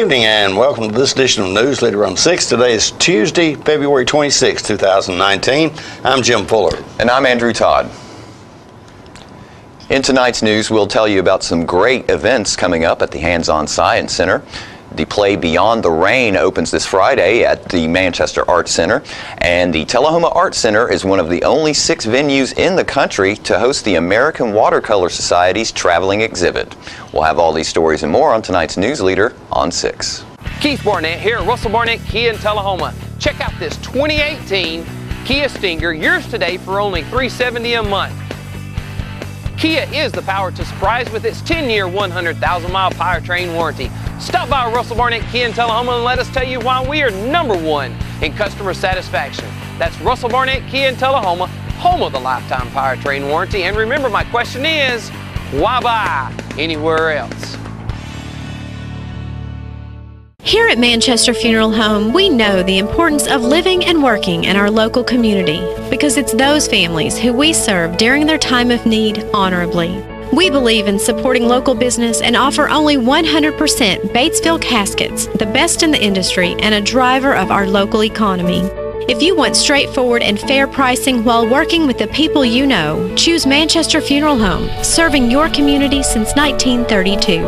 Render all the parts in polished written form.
evening and welcome to this edition of News Leader on 6. Today is Tuesday, February 26, 2019. I'm Jim Fuller. And I'm Andrew Todd. In tonight's news, we'll tell you about some great events coming up at the Hands-On Science Center. The play Beyond the Rain opens this Friday at the Manchester Arts Center, and the Tullahoma Arts Center is one of the only 6 venues in the country to host the American Watercolor Society's traveling exhibit. We'll have all these stories and more on tonight's News Leader on 6. Keith Barnett here at Russell Barnett Kia in Tullahoma. Check out this 2018 Kia Stinger, yours today for only $370 a month. Kia is the power to surprise with its 10-year, 100,000-mile powertrain warranty. Stop by Russell Barnett Kia in Tullahoma and let us tell you why we are #1 in customer satisfaction. That's Russell Barnett Kia in Tullahoma, home of the lifetime powertrain warranty. And remember, my question is, why buy anywhere else? Here at Manchester Funeral Home, we know the importance of living and working in our local community because it's those families who we serve during their time of need honorably. We believe in supporting local business and offer only 100% Batesville caskets, the best in the industry and a driver of our local economy. If you want straightforward and fair pricing while working with the people you know, choose Manchester Funeral Home, serving your community since 1932.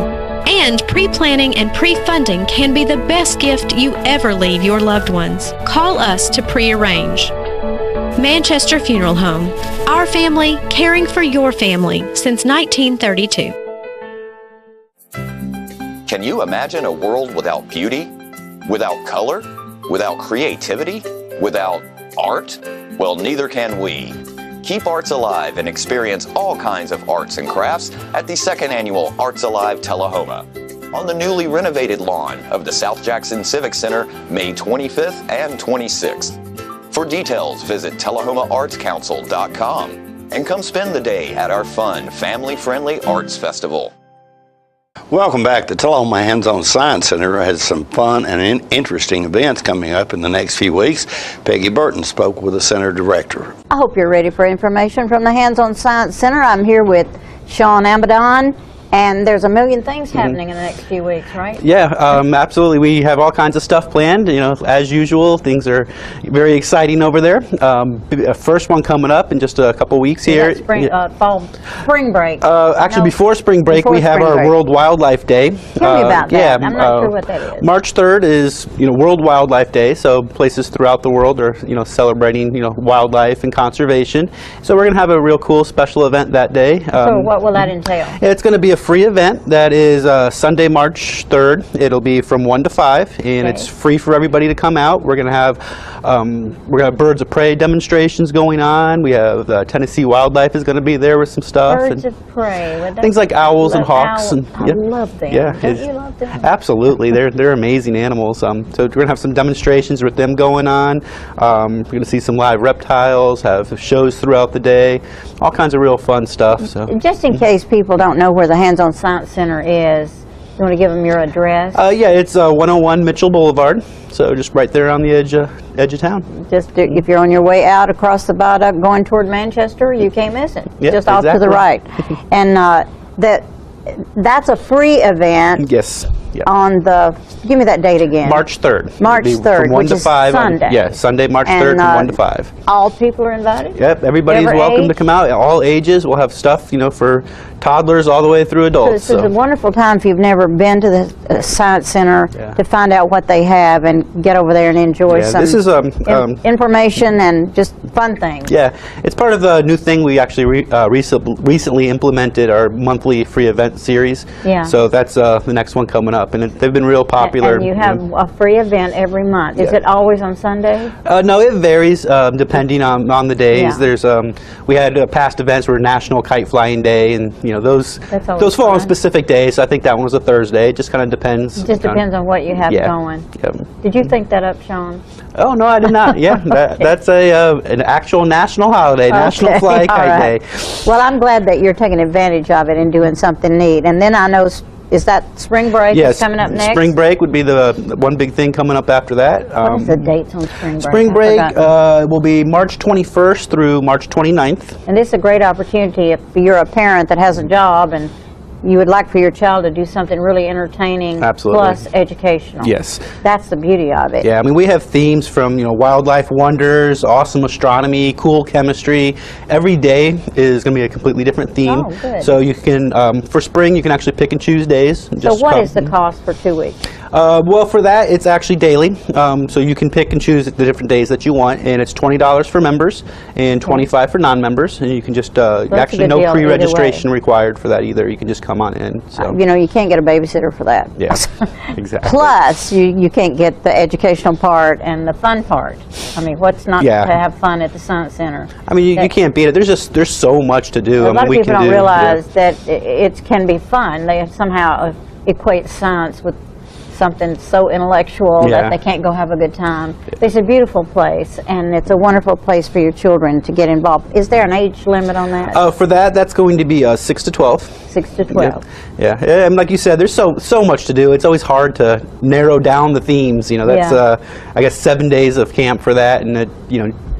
And pre-planning and pre-funding can be the best gift you ever leave your loved ones. Call us to pre-arrange. Manchester Funeral Home. Our family, caring for your family since 1932. Can you imagine a world without beauty? Without color? Without creativity? Without art? Well, neither can we. Keep arts alive and experience all kinds of arts and crafts at the 2nd Annual Arts Alive Tullahoma on the newly renovated lawn of the South Jackson Civic Center, May 25th and 26th. For details, visit TullahomaArtsCouncil.com and come spend the day at our fun, family-friendly arts festival. Welcome back. The Tullahoma Hands-On Science Center has some fun and interesting events coming up in the next few weeks. Peggy Burton spoke with the center director. I hope you're ready for information from the Hands-On Science Center. I'm here with Sean Amadon. And there's a million things happening in the next few weeks, right? Yeah, absolutely. We have all kinds of stuff planned. You know, as usual, things are very exciting over there. First one coming up in just a couple weeks here. Spring break. Actually, before spring break, we have our World Wildlife Day. Tell me about that. Yeah, I'm not sure what that is. March 3rd is World Wildlife Day. So places throughout the world are celebrating wildlife and conservation. So we're going to have a real cool special event that day. So what will that entail? It's going to be a free event that is Sunday, March 3rd. It'll be from 1 to 5, and it's free for everybody to come out. We're going to have birds of prey demonstrations going on. We have Tennessee Wildlife is going to be there with some stuff. Birds of prey. Things like owls and hawks. I love them. Yeah, Don't you love them? Absolutely. They're amazing animals. So we're going to have some demonstrations with them going on. We're going to see some live reptiles, have shows throughout the day, all kinds of real fun stuff. So just in case people don't know where the Hands-On Science Center is, you want to give them your address? Yeah, it's 101 Mitchell Boulevard, so just right there on the edge of town. Just if you're on your way out across the viaduct going toward Manchester, you can't miss it. Yeah, just off to the right. And that's a free event. Yes. Yeah. On the, give me that date again. March 3rd. March 3rd, from 1 to 5 Sunday. Sunday, March 3rd from 1 to 5. All people are invited? Yep, everybody's welcome to come out, all ages. We'll have stuff, for toddlers all the way through adults. So it's a wonderful time if you've never been to the Science Center to find out what they have and get over there and enjoy some this is, information and just fun things. Yeah, it's part of the new thing we actually recently implemented, our monthly free event series. Yeah. So that's the next one coming up, and they've been real popular. And you have a free event every month. Is it always on Sunday? No, it varies depending on the days. There's we had past events were National Kite Flying Day, and those fall on specific days. So I think that one was a Thursday. It just kind of depends. It just depends on what you have going. Did you think that up, Sean? Oh no, I did not. Yeah, that's an actual national holiday, National Fly Kite Day. Well, I'm glad that you're taking advantage of it and doing something neat. And then I know. Is that spring break coming up next? Spring break would be the one big thing coming up after that. What is the dates on spring break? Spring break will be March 21st through March 29th. And this is a great opportunity if you're a parent that has a job and you would like for your child to do something really entertaining Absolutely. plus educational. Yes. That's the beauty of it. Yeah, I mean, we have themes from, wildlife wonders, awesome astronomy, cool chemistry. Every day is going to be a completely different theme. Oh, good. So you can, for spring, you can actually pick and choose days. So what is the cost for 2 weeks? Well, for that, it's actually daily. So you can pick and choose the different days that you want, and it's $20 for members and $25 for non-members. And you can just, a actually good no deal either pre-registration way. required for that either. You can just come on in. So. You can't get a babysitter for that. Yeah, exactly. Plus, you can't get the educational part and the fun part. I mean, what's not Yeah. to have fun at the Science Center? I mean, you can't beat it. There's so much to do. A lot of we people can don't do, realize that it can be fun. They somehow equate science with something so intellectual Yeah. that they can't go have a good time. It's a beautiful place, and it's a wonderful place for your children to get involved. Is there an age limit on that? For that, that's going to be 6 to 12. 6 to 12. Yeah, and like you said, there's so much to do. It's always hard to narrow down the themes. That's Yeah. I guess 7 days of camp for that, and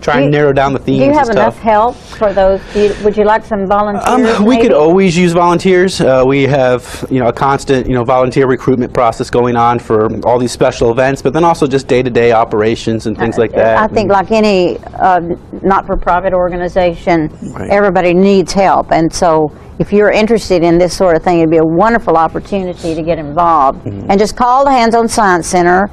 try and narrow down the themes. Do you have is enough tough. help for those? Would you like some volunteers? We could maybe? always use volunteers. We have a constant volunteer recruitment process going on for all these special events, but then also just day-to-day operations and things like that. I think like any not-for-profit organization, Right. everybody needs help. And so if you're interested in this sort of thing, it'd be a wonderful opportunity to get involved. Mm-hmm. And just call the Hands-On Science Center.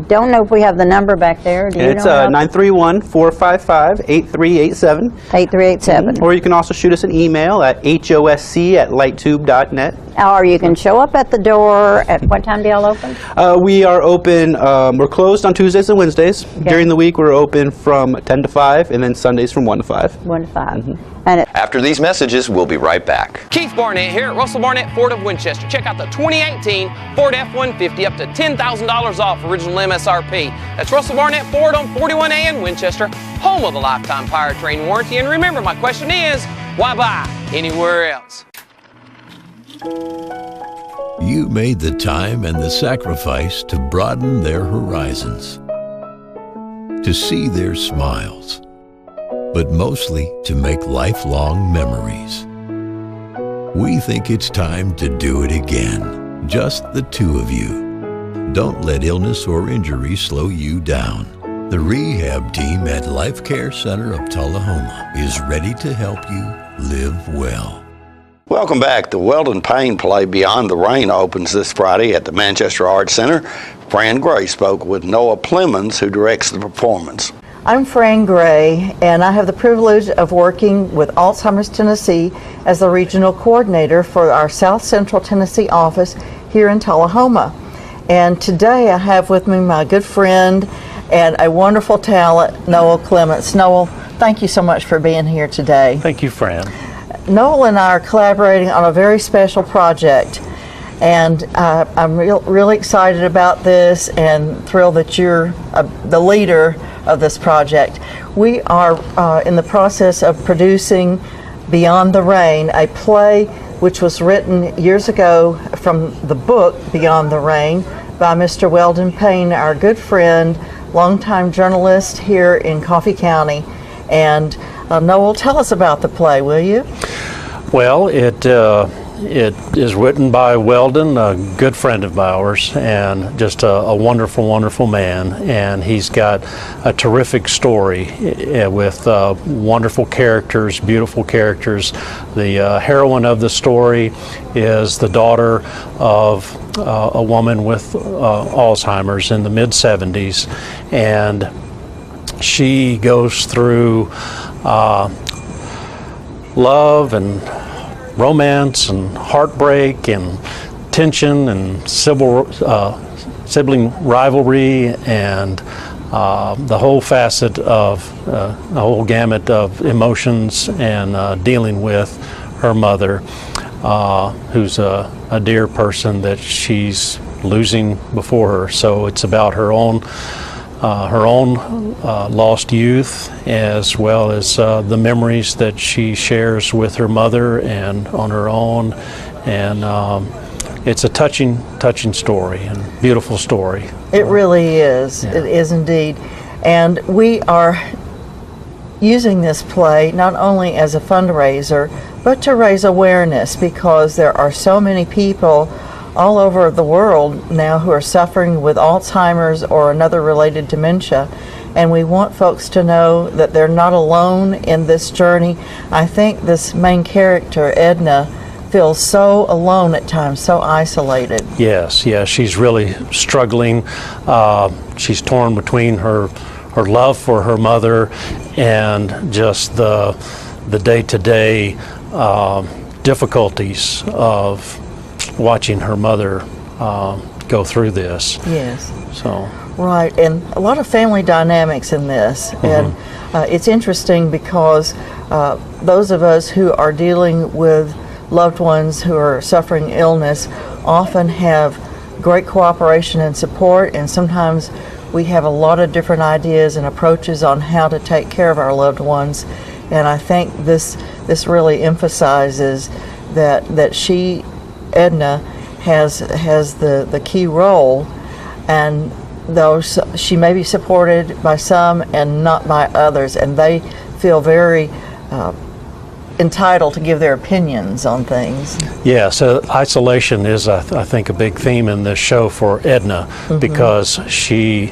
Don't know if we have the number back there. Do you It's know? 931-455-8387. 8387. Or you can also shoot us an email at hosc@lighttube.net. Or you can show up at the door. At what time do y'all open? We are open, we're closed on Tuesdays and Wednesdays. During the week, we're open from 10 to 5, and then Sundays from 1 to 5. 1 to 5. Mm-hmm. And After these messages, we'll be right back. Keith Barnett here at Russell Barnett Ford of Winchester. Check out the 2018 Ford F-150 up to $10,000 off original MSRP. That's Russell Barnett Ford on 41A in Winchester, home of the lifetime powertrain warranty. And remember, my question is, why buy anywhere else? You made the time and the sacrifice to broaden their horizons, to see their smiles, but mostly to make lifelong memories. We think it's time to do it again, just the two of you. Don't let illness or injury slow you down. The rehab team at Life Care Center of Tullahoma is ready to help you live well. Welcome back. The Weldon Payne play Beyond the Rain opens this Friday at the Manchester Arts Center. Fran Gray spoke with Noah Plemons, who directs the performance. I'm Fran Gray, and I have the privilege of working with Alzheimer's Tennessee as the regional coordinator for our South Central Tennessee office here in Tullahoma. And today I have with me my good friend and a wonderful talent, Noel Clements. Noel, thank you so much for being here today. Thank you, Fran. Noel and I are collaborating on a very special project, and I'm really excited about this and thrilled that you're the leader of this project. We are in the process of producing Beyond the Rain, a play which was written years ago from the book Beyond the Rain by Mr. Weldon Payne, our good friend, longtime journalist here in Coffee County. And Noel, tell us about the play, will you? Well, it is written by Weldon, a good friend of ours, and just a wonderful, wonderful man. And he's got a terrific story with wonderful characters, beautiful characters. The heroine of the story is the daughter of a woman with Alzheimer's in the mid-70s, and she goes through love and romance and heartbreak and tension and sibling rivalry and the whole facet of the whole gamut of emotions and dealing with her mother, who's a dear person that she's losing before her. So it's about her own lost youth, as well as the memories that she shares with her mother and on her own. And it's a touching story and beautiful story. It really is. Yeah. It is indeed. And we are using this play not only as a fundraiser, but to raise awareness, because there are so many people all over the world now who are suffering with Alzheimer's or another related dementia, and we want folks to know that they're not alone in this journey. I think this main character, Edna, feels so alone at times, so isolated. Yes, she's really struggling. She's torn between her love for her mother and just the day-to-day difficulties of watching her mother go through this. Yes. So. Right, and a lot of family dynamics in this, and it's interesting because those of us who are dealing with loved ones who are suffering illness often have great cooperation and support, and sometimes we have a lot of different ideas and approaches on how to take care of our loved ones, and I think this really emphasizes that she, Edna, has the key role, and though she may be supported by some and not by others, and they feel very entitled to give their opinions on things. Yeah, so isolation is, I think, a big theme in this show for Edna, because she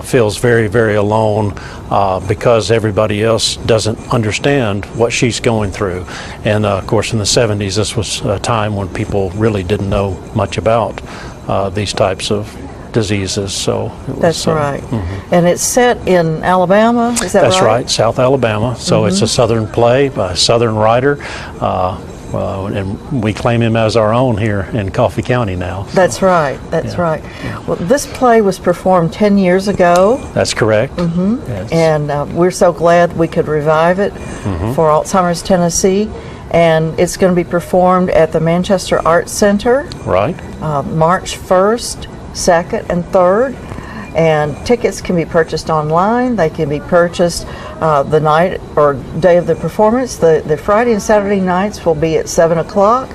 feels very, very alone because everybody else doesn't understand what she's going through. And of course, in the 70s, this was a time when people really didn't know much about these types of diseases. So that's right. And it's set in Alabama, is that right? That's right, South Alabama. So it's a Southern play by a Southern writer, and we claim him as our own here in Coffee County now. So. That's right, that's right. Well, this play was performed 10 years ago. That's correct. Yes. And we're so glad we could revive it for Alzheimer's Tennessee. And it's going to be performed at the Manchester Arts Center. Right. March 1st, 2nd, and 3rd. And tickets can be purchased online. They can be purchased the night or day of the performance. The Friday and Saturday nights will be at 7 o'clock,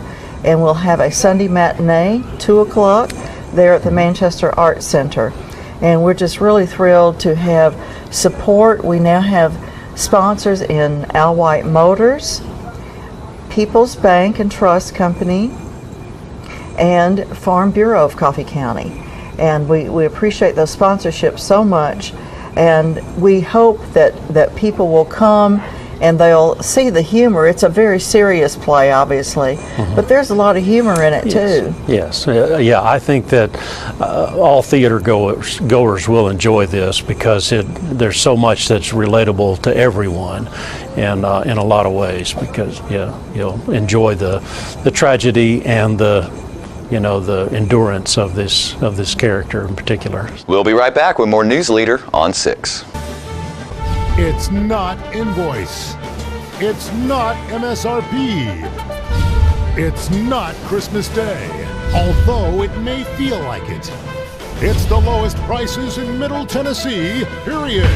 and we'll have a Sunday matinee, 2 o'clock, there at the Manchester Arts Center. And we're just really thrilled to have support. We now have sponsors in Al White Motors, People's Bank and Trust Company, and Farm Bureau of Coffee County. And we appreciate those sponsorships so much, and we hope that people will come and they'll see the humor. It's a very serious play, obviously, but there's a lot of humor in it too. Yes, yeah, I think that all theater goers will enjoy this, because there's so much that's relatable to everyone, and in a lot of ways, because you'll enjoy the tragedy and the endurance of this character in particular. We'll be right back with more News Leader on 6. It's not invoice. It's not MSRP. It's not Christmas Day, although it may feel like it. It's the lowest prices in Middle Tennessee, period.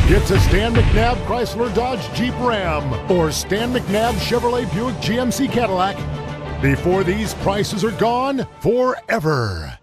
It's a Stan McNabb Chrysler Dodge Jeep Ram or Stan McNabb Chevrolet Buick GMC Cadillac before these prices are gone forever.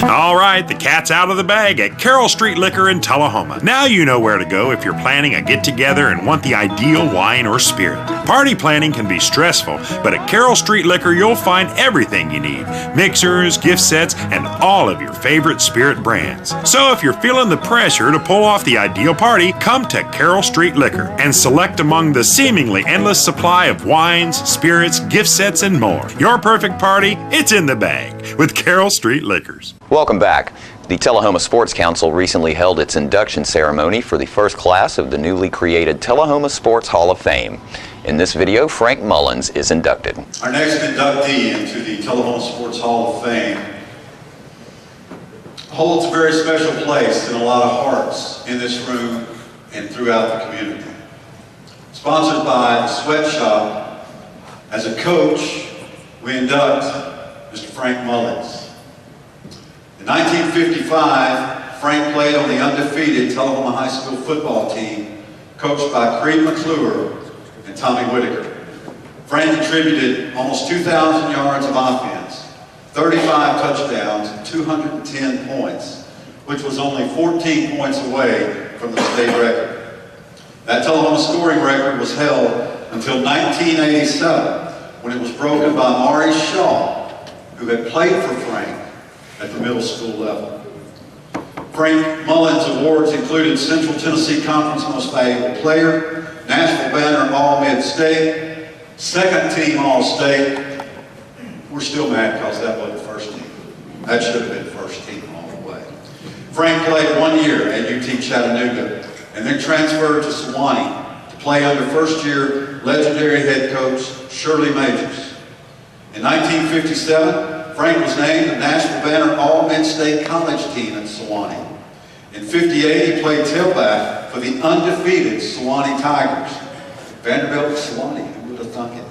All right, the cat's out of the bag at Carroll Street Liquor in Tullahoma. Now you know where to go if you're planning a get-together and want the ideal wine or spirit. Party planning can be stressful, but at Carroll Street Liquor you'll find everything you need. Mixers, gift sets, and all of your favorite spirit brands. So if you're feeling the pressure to pull off the ideal party, come to Carroll Street Liquor and select among the seemingly endless supply of wines, spirits, gift sets, and more. Your perfect party, it's in the bag with Carroll Street Liquors. Welcome back. The Tullahoma Sports Council recently held its induction ceremony for the first class of the newly created Tullahoma Sports Hall of Fame. In this video, Frank Mullins is inducted. Our next inductee into the Tullahoma Sports Hall of Fame holds a very special place in a lot of hearts in this room and throughout the community. Sponsored by the Sweatshop, as a coach, we induct Mr. Frank Mullins. In 1955, Frank played on the undefeated Tullahoma High School football team, coached by Creed McClure and Tommy Whitaker. Frank contributed almost 2,000 yards of offense, 35 touchdowns, and 210 points, which was only 14 points away from the state record. That Tullahoma scoring record was held until 1987, when it was broken by Maury Shaw, who had played for Frank at the middle school level. Frank Mullins awards included Central Tennessee Conference Most Valuable Player, Nashville Banner All-Mid-State, second team All-State. We're still mad because that wasn't first team. That should have been first team all the way. Frank played 1 year at UT Chattanooga and then transferred to Sewanee to play under first-year legendary head coach Shirley Majors. In 1957, Frank was named the Nashville Banner All-Mid-State College team at Sewanee. In 58, he played tailback for the undefeated Sewanee Tigers. Vanderbilt, Sewanee, who would have thunk it?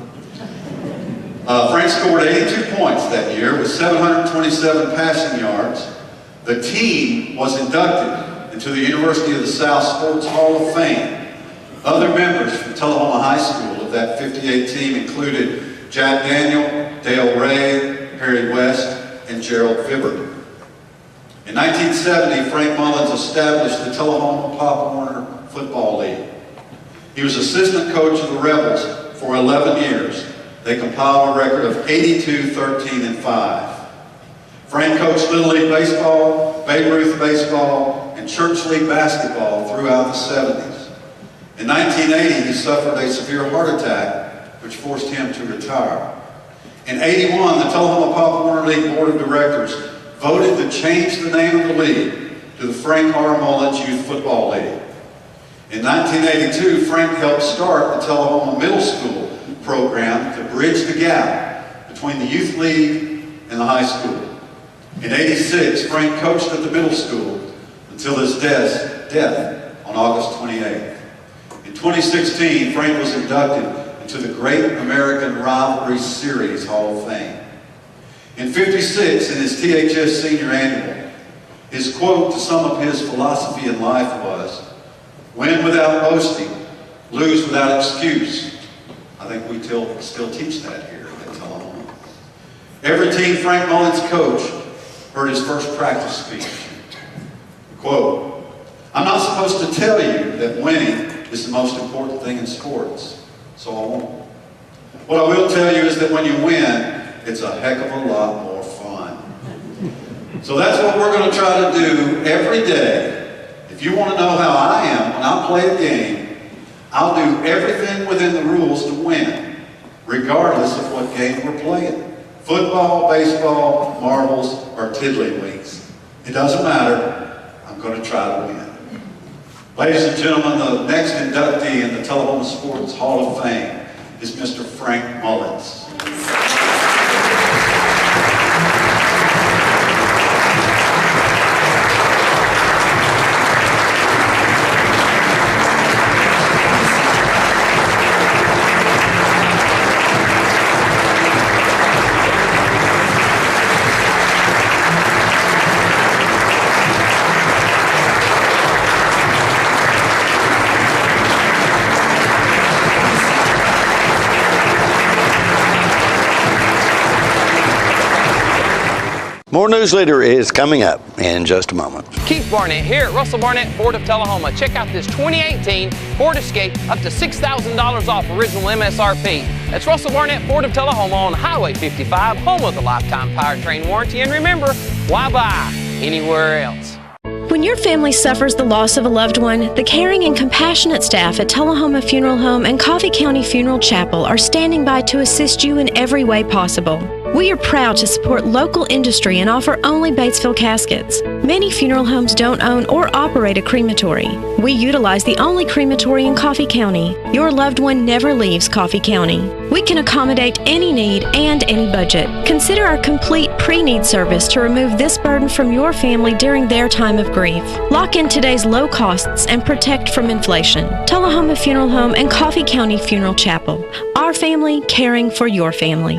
Frank scored 82 points that year with 727 passing yards. The team was inducted into the University of the South Sports Hall of Fame. Other members from Tullahoma High School of that 58 team included Jack Daniel, Dale Ray, Harry West, and Gerald Fibber. In 1970, Frank Mullins established the Tullahoma Pop Warner Football League. He was assistant coach of the Rebels for 11 years. They compiled a record of 82, 13, and 5. Frank coached Little League Baseball, Babe Ruth Baseball, and Church League Basketball throughout the 70s. In 1980, he suffered a severe heart attack, which forced him to retire. In 81, the Tullahoma Pop Warner League Board of Directors voted to change the name of the league to the Frank R. Mullins Youth Football League. In 1982, Frank helped start the Tullahoma Middle School program to bridge the gap between the youth league and the high school. In 86, Frank coached at the middle school until his death on August 28th. In 2016, Frank was inducted into the Great American Rivalry Series Hall of Fame. In 56, in his THS Senior Annual, his quote to sum up his philosophy in life was, "Win without boasting, lose without excuse." I think we still teach that here at Tullahoma. Every team Frank Mullins coached heard his first practice speech. Quote, "I'm not supposed to tell you that winning is the most important thing in sports, so I won't. What I will tell you is that when you win, it's a heck of a lot more fun." So that's what we're going to try to do every day. If you want to know how I am when I play a game, I'll do everything within the rules to win, regardless of what game we're playing. Football, baseball, marbles, or tiddlywinks. It doesn't matter. I'm going to try to win. Ladies and gentlemen, the next inductee in the Tullahoma Sports Hall of Fame is Mr. Frank Mullins. More News Leader is coming up in just a moment. Keith Barnett here at Russell Barnett Ford of Tullahoma. Check out this 2018 Ford Escape, up to $6,000 off original MSRP. That's Russell Barnett Ford of Tullahoma on Highway 55, home of the lifetime powertrain warranty. And remember, why buy anywhere else? When your family suffers the loss of a loved one, the caring and compassionate staff at Tullahoma Funeral Home and Coffee County Funeral Chapel are standing by to assist you in every way possible. We are proud to support local industry and offer only Batesville caskets. Many funeral homes don't own or operate a crematory. We utilize the only crematory in Coffee County. Your loved one never leaves Coffee County. We can accommodate any need and any budget. Consider our complete pre-need service to remove this burden from your family during their time of grief. Lock in today's low costs and protect from inflation. Tullahoma Funeral Home and Coffee County Funeral Chapel. Our family caring for your family.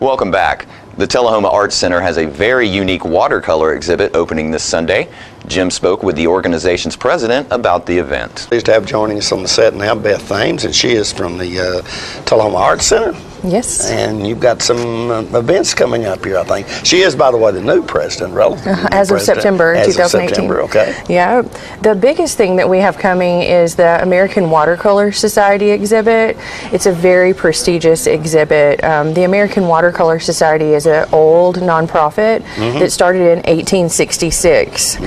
Welcome back. The Tullahoma Arts Center has a very unique watercolor exhibit opening this Sunday. Jim spoke with the organization's president about the event. Pleased to have joining us on the set now Beth Thames, and she is from the Tullahoma Arts Center. Yes. And you've got some events coming up here, I think. She is, by the way, the new president, relatively new as of September 2018. As of September, okay. Yeah. The biggest thing that we have coming is the American Watercolor Society exhibit. It's a very prestigious exhibit. The American Watercolor Society is an old nonprofit that started in 1866.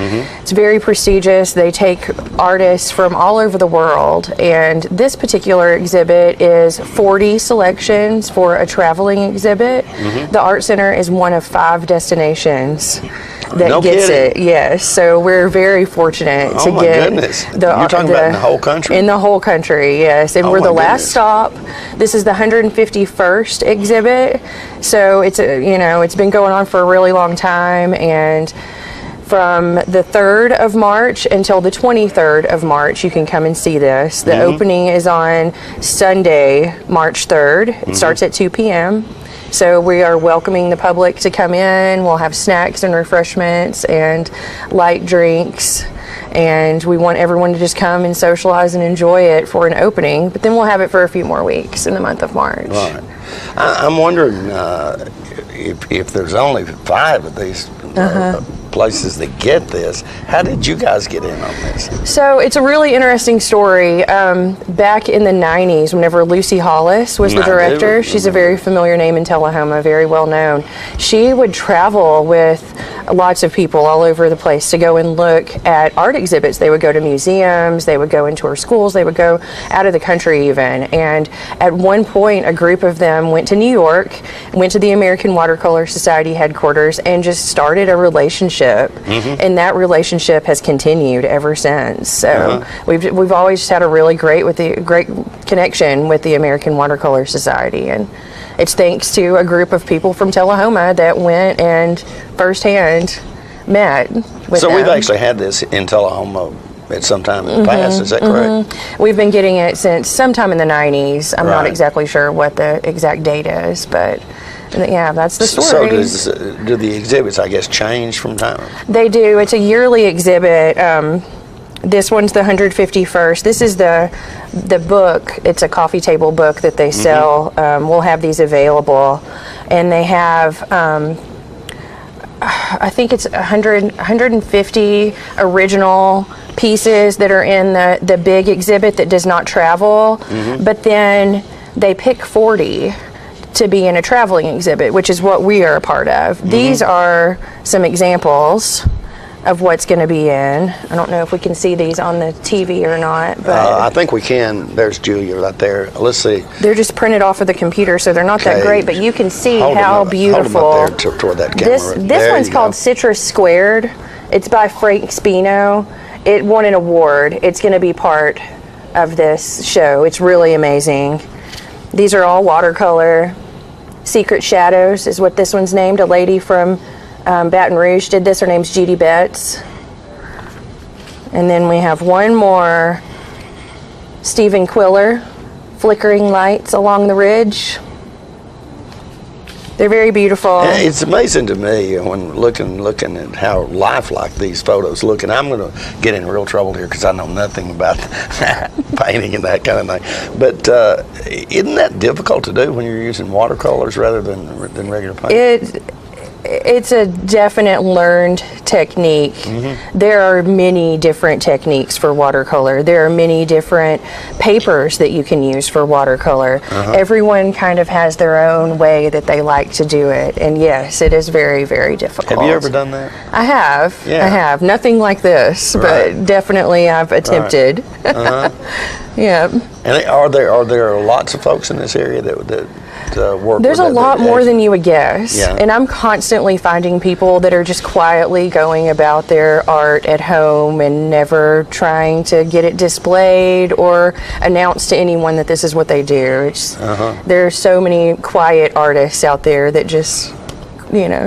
It's very prestigious. They take artists from all over the world, and this particular exhibit is 40 selections for a traveling exhibit. The Art Center is one of 5 destinations that gets it. Yes, so we're very fortunate to get You're talking about in the whole country? In the whole country, yes. And we're the last stop. This is the 151st exhibit. So it's it's been going on for a really long time, and from the 3rd of March until the 23rd of March, you can come and see this. The opening is on Sunday, March 3rd. It starts at 2 p.m. So we are welcoming the public to come in. We'll have snacks and refreshments and light drinks. And we want everyone to just come and socialize and enjoy it for an opening. But then we'll have it for a few more weeks in the month of March. Right. I'm wondering if there's only 5 of these places that get this, how did you guys get in on this? So it's a really interesting story. Back in the 90s, whenever Lucy Hollis was the director, she's a very familiar name in Tullahoma, very well known. She would travel with lots of people all over the place to go and look at art exhibits. They would go to museums, they would go into our schools, they would go out of the country even. And at one point, a group of them went to New York, went to the American Watercolor Society headquarters, and just started a relationship. And that relationship has continued ever since. So we've always had a really great connection with the American Watercolor Society, and it's thanks to a group of people from Tullahoma that went and firsthand met with So them. we've actually had this in Tullahoma at some time in the past, is that correct? We've been getting it since sometime in the 90s. I'm not exactly sure what the exact date is, but yeah, that's the story. So do the exhibits, I guess, change from time? They do. It's a yearly exhibit. This one's the 151st. This is the book. It's a coffee table book that they sell. We'll have these available, and they have I think it's 150 original pieces that are in the big exhibit that does not travel, but then they pick 40 to be in a traveling exhibit, which is what we are a part of. These are some examples of what's going to be in. I don't know if we can see these on the TV or not, but I think we can. There's Julia right there. Let's see. They're just printed off of the computer, so they're not that great, but you can see how beautiful. Hold them up there toward that camera. This one's called Citrus Squared. It's by Frank Spino. It won an award. It's going to be part of this show. It's really amazing. These are all watercolor. Secret Shadows is what this one's named. A lady from Baton Rouge did this. Her name's Judy Betts. And then we have one more, Stephen Quiller, Flickering Lights Along the Ridge. They're very beautiful. It's amazing to me when looking at how lifelike these photos look, and I'm going to get in real trouble here because I know nothing about painting and that kind of thing. But isn't that difficult to do when you're using watercolors rather than regular paint? It's a definite learned technique. There are many different techniques for watercolor. There are many different papers that you can use for watercolor. Everyone kind of has their own way that they like to do it. And yes, it is very, very difficult. Have you ever done that? I have. Yeah. I have. Nothing like this, but definitely I've attempted. Yeah. And are there lots of folks in this area that work? There's a lot more than you would guess. Yeah. And I'm constantly finding people that are just quietly going about their art at home and never trying to get it displayed or announce to anyone that this is what they do. There are so many quiet artists out there that just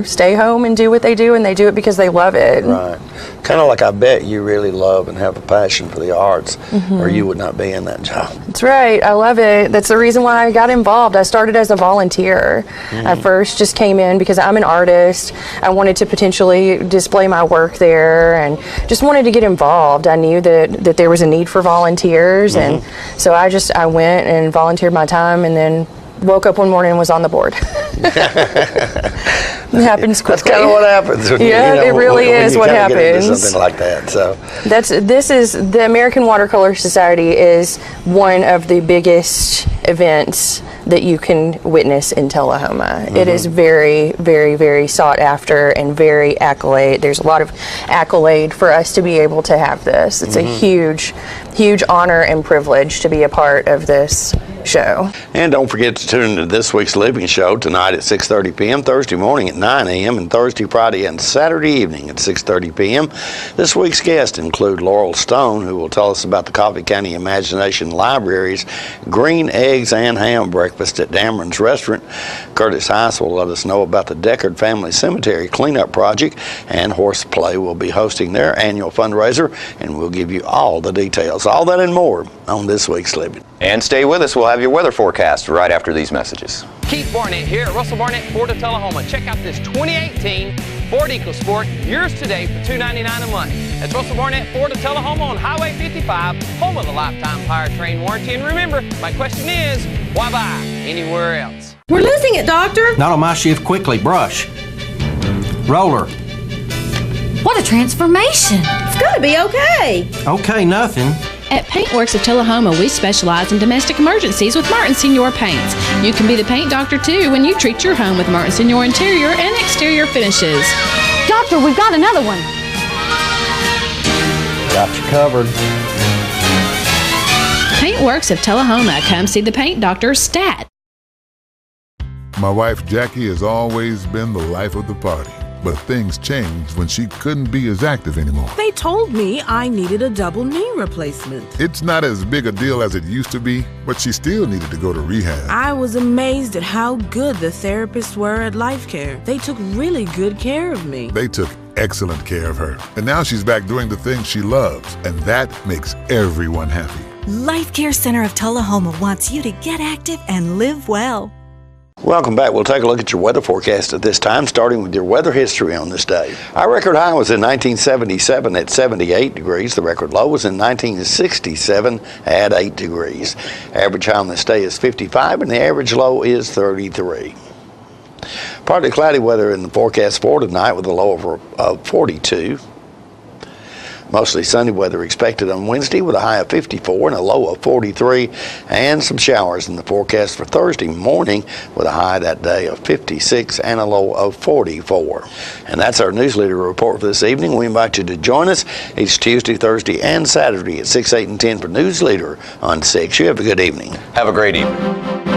stay home and do what they do, and they do it because they love it. Right. Kind of like I bet you really love and have a passion for the arts, or you would not be in that job. That's right. I love it. That's the reason why I got involved. I started as a volunteer. I first just came in because I'm an artist. I wanted to potentially display my work there and just wanted to get involved. I knew that there was a need for volunteers, and so I went and volunteered my time, and then woke up one morning and was on the board. It happens quickly. That's kind of what happens. It really is what happens. Something like that. So the American Watercolor Society is one of the biggest events that you can witness in Tullahoma. It is very, very, very sought after and very accolade. There's a lot of accolade for us to be able to have this. It's a huge, huge honor and privilege to be a part of this show. And don't forget to tune into this week's Living Show tonight at 6:30 p.m., Thursday morning at 9 a.m., and Thursday, Friday, and Saturday evening at 6:30 p.m. This week's guests include Laurel Stone, who will tell us about the Coffee County Imagination Library's Green Eggs and Ham Breakfast at Dameron's Restaurant. Curtis Heiss will let us know about the Deckard Family Cemetery Cleanup Project, and Horseplay will be hosting their annual fundraiser, and we'll give you all the details. All that and more on this week's Living. And stay with us. We'll have your weather forecast right after these messages. Keith Barnett here at Russell Barnett Ford of Tullahoma. Check out this 2018 Ford EcoSport, yours today for $299 a month. That's Russell Barnett Ford of Tullahoma on Highway 55, home of the lifetime powertrain warranty. And remember, my question is, why buy anywhere else? We're losing it, Doctor. Not on my shift. Quickly, brush. Roller. What a transformation. It's gonna be okay. Okay, nothing. At Paintworks of Tullahoma, we specialize in domestic emergencies with Martin Senior Paints. You can be the paint doctor too when you treat your home with Martin Senior interior and exterior finishes. Doctor, we've got another one. Got you covered. Paintworks of Tullahoma. Come see the paint doctor, Stat. My wife Jackie has always been the life of the party. But things changed when she couldn't be as active anymore. They told me I needed a double knee replacement. It's not as big a deal as it used to be, but she still needed to go to rehab. I was amazed at how good the therapists were at Life Care. They took really good care of me. They took excellent care of her. And now she's back doing the things she loves, and that makes everyone happy. Life Care Center of Tullahoma wants you to get active and live well. Welcome back. We'll take a look at your weather forecast at this time, starting with your weather history on this day. Our record high was in 1977 at 78 degrees. The record low was in 1967 at 8 degrees. Average high on this day is 55, and the average low is 33. Partly cloudy weather in the forecast for tonight with a low of 42. Mostly sunny weather expected on Wednesday with a high of 54 and a low of 43, and some showers in the forecast for Thursday morning with a high that day of 56 and a low of 44. And that's our News Leader report for this evening. We invite you to join us each Tuesday, Thursday, and Saturday at 6, 8, and 10 for News Leader on 6. You have a good evening. Have a great evening.